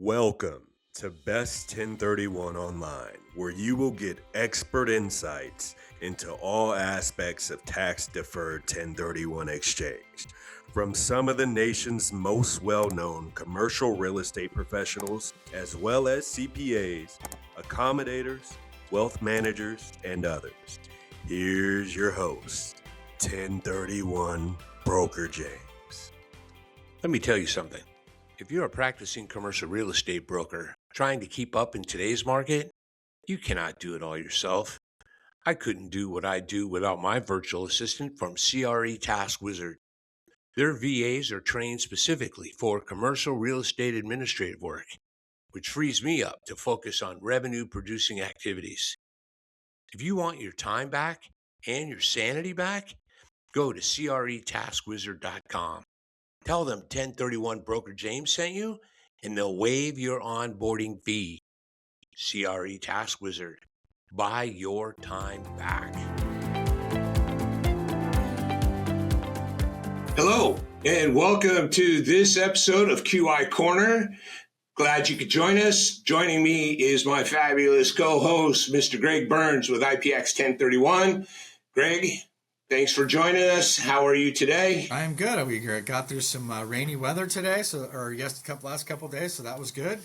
Welcome to Best 1031 Online, where you will get expert insights into all aspects of tax deferred 1031 exchange from some of the nation's most well known commercial real estate professionals, as well as CPAs, accommodators, wealth managers, and others. Here's your host, 1031 Broker James. Let me tell you something. If you're a practicing commercial real estate broker trying to keep up in today's market, you cannot do it all yourself. I couldn't do what I do without my virtual assistant from CRE Task Wizard. Their VAs are trained specifically for commercial real estate administrative work, which frees me up to focus on revenue producing activities. If you want your time back and your sanity back, go to CRETaskWizard.com. Tell them 1031 Broker James sent you, and they'll waive your onboarding fee. CRE Task Wizard. Buy your time back. Hello, and welcome to this episode of QI Corner. Glad you could join us. Joining me is my fabulous co-host, Mr. Greg Burns with IPX 1031. Greg, thanks for joining us. How are you today? I'm good. We got through some rainy weather today, last couple of days, so that was good.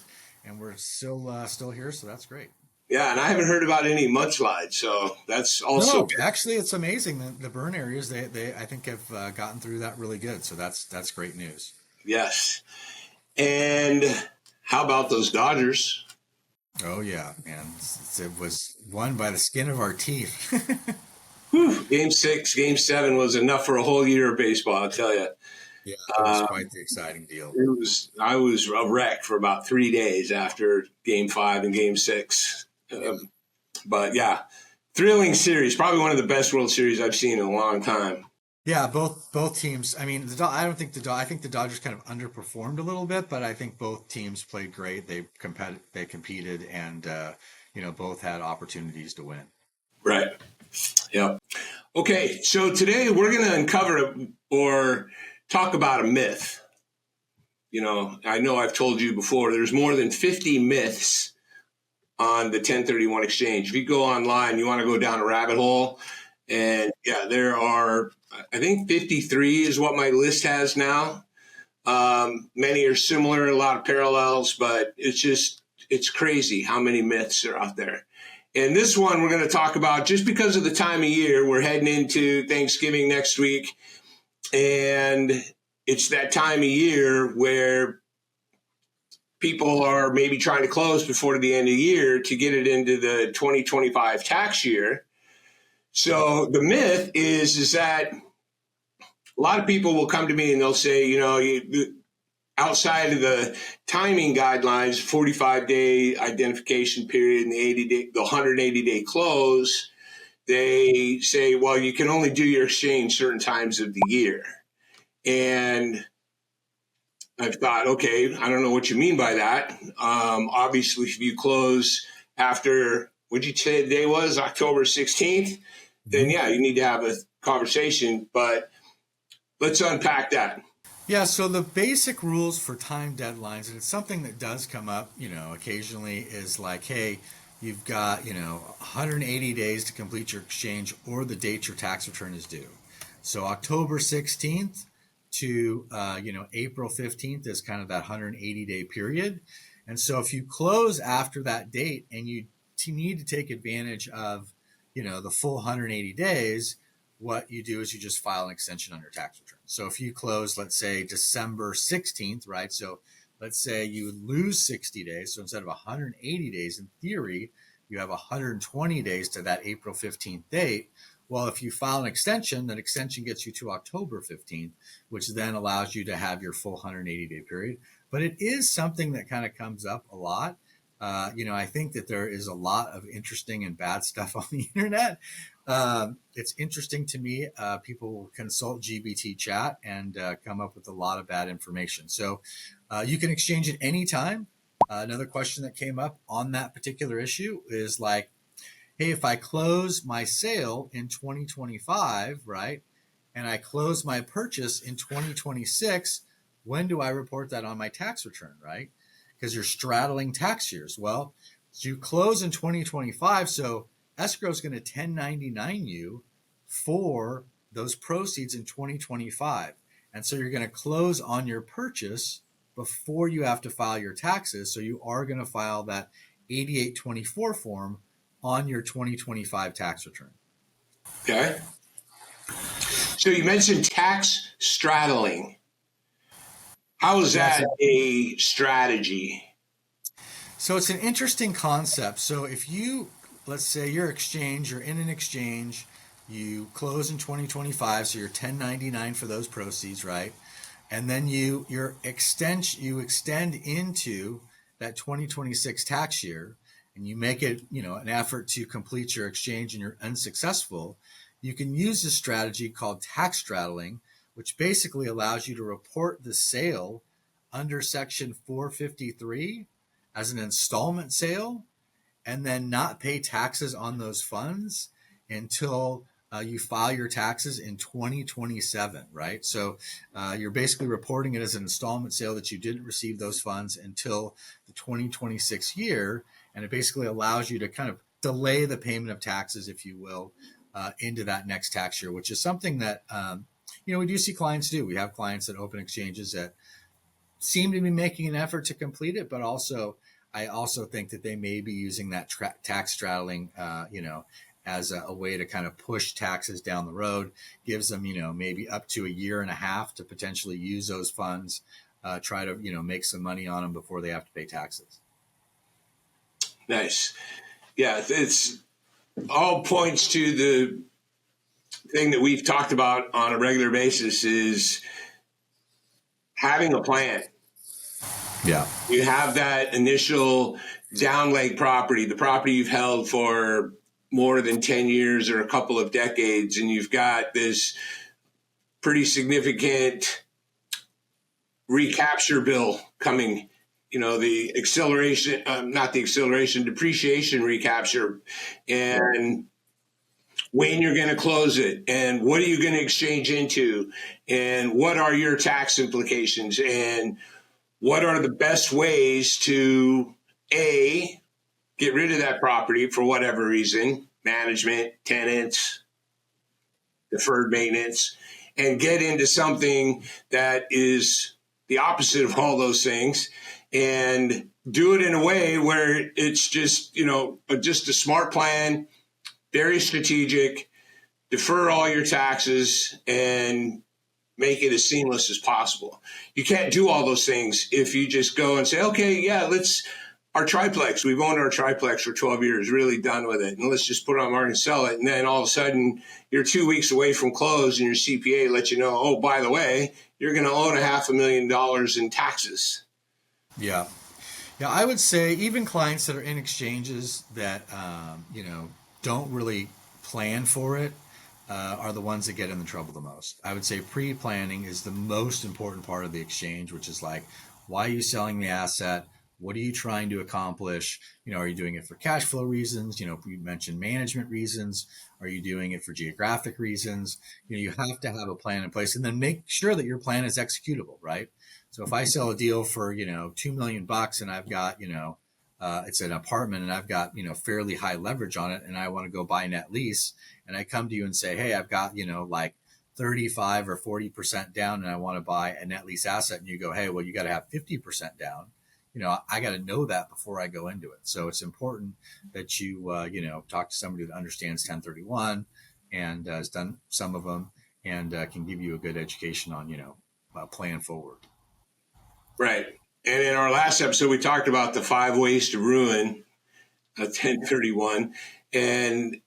And we're still here, so that's great. Yeah, and I haven't heard about any mudslides, so that's also no. Actually, it's amazing that the burn areas they I think have gotten through that really good. So that's great news. Yes. And how about those Dodgers? Oh yeah, man! It was won by the skin of our teeth. Game 6, Game 7 was enough for a whole year of baseball, I'll tell you. Yeah, it was quite the exciting deal. I was a wreck for about 3 days after Game 5 and Game 6. But yeah, thrilling series. Probably one of the best World Series I've seen in a long time. Yeah, both teams. I mean, I think the Dodgers kind of underperformed a little bit, but I think both teams played great. They competed, and both had opportunities to win. Right. Yep. Okay, so today we're going to uncover or talk about a myth. I know I've told you before, there's more than 50 myths on the 1031 exchange. If you go online, you want to go down a rabbit hole, and yeah, there are, I think 53 is what my list has now. Many are similar, a lot of parallels, but it's crazy how many myths are out there. And this one we're going to talk about just because of the time of year. We're heading into Thanksgiving next week, and it's that time of year where people are maybe trying to close before the end of the year to get it into the 2025 tax year. So the myth is that a lot of people will come to me and they'll say, outside of the timing guidelines, 45-day identification period and the 180-day close, they say, well, you can only do your exchange certain times of the year. And I've thought, okay, I don't know what you mean by that. Obviously, if you close after, what'd you say the day was, October 16th, then yeah, you need to have a conversation. But let's unpack that. Yeah, so the basic rules for time deadlines, and it's something that does come up, occasionally, is like, hey, you've got, 180 days to complete your exchange or the date your tax return is due. So October 16th to, April 15th is kind of that 180-day period. And so if you close after that date and you need to take advantage of, the full 180 days, what you do is you just file an extension on your tax return. So if you close, let's say December 16th, right? So let's say you lose 60 days. So instead of 180 days, in theory, you have 120 days to that April 15th date. Well, if you file an extension, that extension gets you to October 15th, which then allows you to have your full 180-day period. But it is something that kind of comes up a lot. I think that there is a lot of interesting and bad stuff on the internet. It's interesting to me. People will consult GBT chat and come up with a lot of bad information. So you can exchange at any time. Another question that came up on that particular issue is like, hey, if I close my sale in 2025, right, and I close my purchase in 2026, when do I report that on my tax return, right? because you're straddling tax years. Well, you close in 2025, so escrow is going to 1099 you for those proceeds in 2025. And so you're going to close on your purchase before you have to file your taxes. So you are going to file that 8824 form on your 2025 tax return. Okay. So you mentioned tax straddling. How is that a strategy? So it's an interesting concept. So if you, let's say you're in an exchange, you close in 2025, so you're 1099 for those proceeds, right? And then you extend into that 2026 tax year, and you make it, an effort to complete your exchange and you're unsuccessful. You can use this strategy called tax straddling, which basically allows you to report the sale under Section 453 as an installment sale, and then not pay taxes on those funds until you file your taxes in 2027, right? So you're basically reporting it as an installment sale that you didn't receive those funds until the 2026 year, and it basically allows you to kind of delay the payment of taxes, if you will, into that next tax year, which is something that we do see clients do. We have clients that open exchanges that seem to be making an effort to complete it, but I also think that they may be using that tax straddling, as a way to kind of push taxes down the road, gives them, maybe up to a year and a half to potentially use those funds, try to, make some money on them before they have to pay taxes. Nice. Yeah, it's all points to the thing that we've talked about on a regular basis is having a plan. Yeah. You have that initial down leg property, the property you've held for more than 10 years or a couple of decades, and you've got this pretty significant recapture bill coming, depreciation recapture, and when you're going to close it, and what are you going to exchange into, and what are your tax implications, and what are the best ways to get rid of that property for whatever reason, management, tenants, deferred maintenance, and get into something that is the opposite of all those things, and do it in a way where it's just a smart plan, very strategic, defer all your taxes, and make it as seamless as possible. You can't do all those things if you just go and say, okay, yeah, our triplex, we've owned our triplex for 12 years, really done with it, and let's just put it on market and sell it. And then all of a sudden, you're 2 weeks away from close, and your CPA lets you know, oh, by the way, you're going to own $500,000 in taxes. Yeah. Yeah, I would say even clients that are in exchanges that, don't really plan for it are the ones that get in the trouble the most. I would say pre-planning is the most important part of the exchange, which is like, why are you selling the asset? What are you trying to accomplish? Are you doing it for cash flow reasons? We mentioned management reasons. Are you doing it for geographic reasons? You have to have a plan in place, and then make sure that your plan is executable, right? So if I sell a deal for, $2 million and I've got, it's an apartment and I've got, fairly high leverage on it, and I want to go buy net lease, and I come to you and say, hey, I've got, like 35 or 40% down and I want to buy a net lease asset. And you go, hey, well, you got to have 50% down. I got to know that before I go into it. So it's important that you, talk to somebody that understands 1031 and has done some of them, and can give you a good education on, plan forward. Right. And in our last episode, we talked about the 5 ways to ruin a 1031. And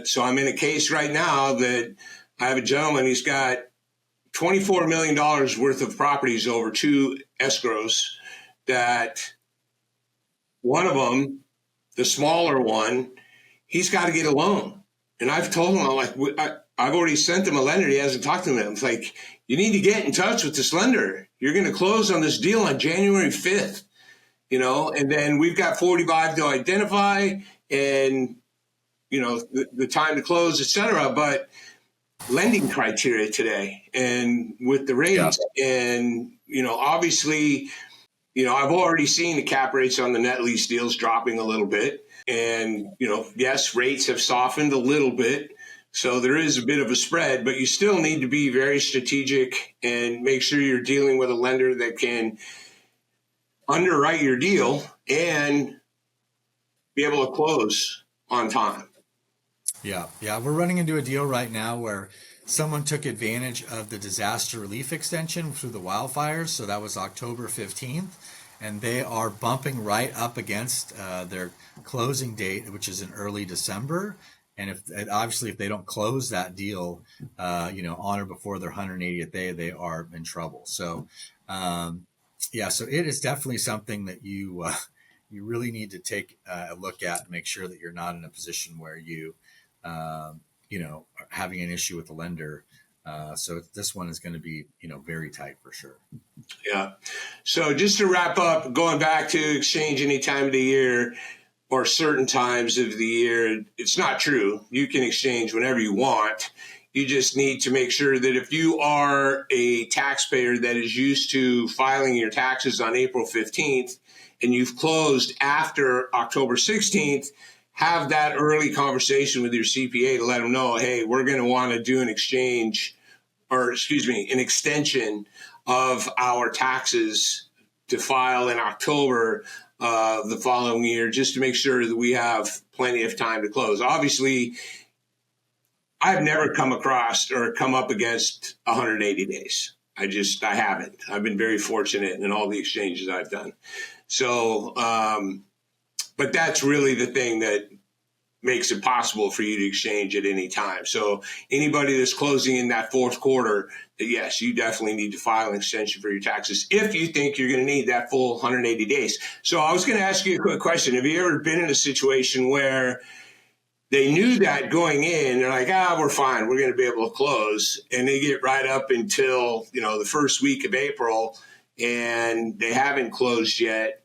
so I'm in a case right now that I have a gentleman, he's got $24 million worth of properties over 2 escrows, that one of them, the smaller one, he's got to get a loan. And I've told him, I've already sent him a lender. He hasn't talked to him. It's like, you need to get in touch with this lender. You're going to close on this deal on January 5th, and then we've got 45 to identify and, the time to close, et cetera. But lending criteria today, and with the rates, and, obviously I've already seen the cap rates on the net lease deals dropping a little bit. And, yes, rates have softened a little bit. So there is a bit of a spread, but you still need to be very strategic and make sure you're dealing with a lender that can underwrite your deal and be able to close on time. Yeah. We're running into a deal right now where someone took advantage of the disaster relief extension through the wildfires. So that was October 15th. And they are bumping right up against their closing date, which is in early December. And obviously if they don't close that deal, on or before their 180th day, they are in trouble. So, so it is definitely something that you really need to take a look at and make sure that you're not in a position where you are having an issue with the lender. So this one is going to be, very tight for sure. Yeah. So just to wrap up, going back to exchange any time of the year or certain times of the year, it's not true. You can exchange whenever you want. You just need to make sure that if you are a taxpayer that is used to filing your taxes on April 15th and you've closed after October 16th, have that early conversation with your CPA to let them know, hey, we're going to want to do an extension of our taxes to file in October the following year, just to make sure that we have plenty of time to close. Obviously, I've never come across or come up against 180 days. I haven't. I've been very fortunate in all the exchanges I've done. So, but that's really the thing that makes it possible for you to exchange at any time. So anybody that's closing in that fourth quarter, yes, you definitely need to file an extension for your taxes if you think you're going to need that full 180 days. So I was going to ask you a quick question. Have you ever been in a situation where they knew that going in, they're like, we're fine, we're going to be able to close, and they get right up until, the first week of April and they haven't closed yet?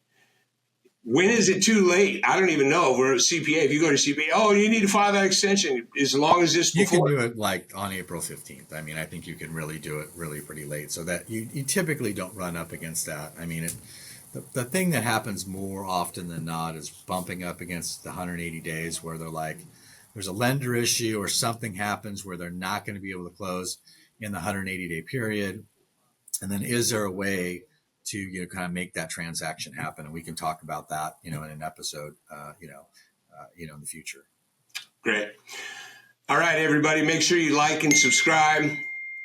When is it too late? I don't even know. We're a CPA. If you go to CPA, you need to file that extension as long as this before. You can do it like on April 15th. I mean, I think you can really do it really pretty late so that you typically don't run up against that. I mean, the thing that happens more often than not is bumping up against the 180 days where they're like, there's a lender issue or something happens where they're not going to be able to close in the 180-day period. And then is there a way to kind of make that transaction happen? And we can talk about that in an episode in the future. Great. All right, everybody, make sure you like and subscribe.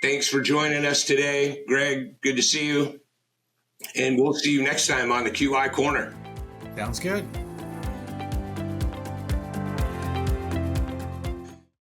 Thanks for joining us today. Greg, good to see you, and we'll see you next time on the QI Corner. Sounds good.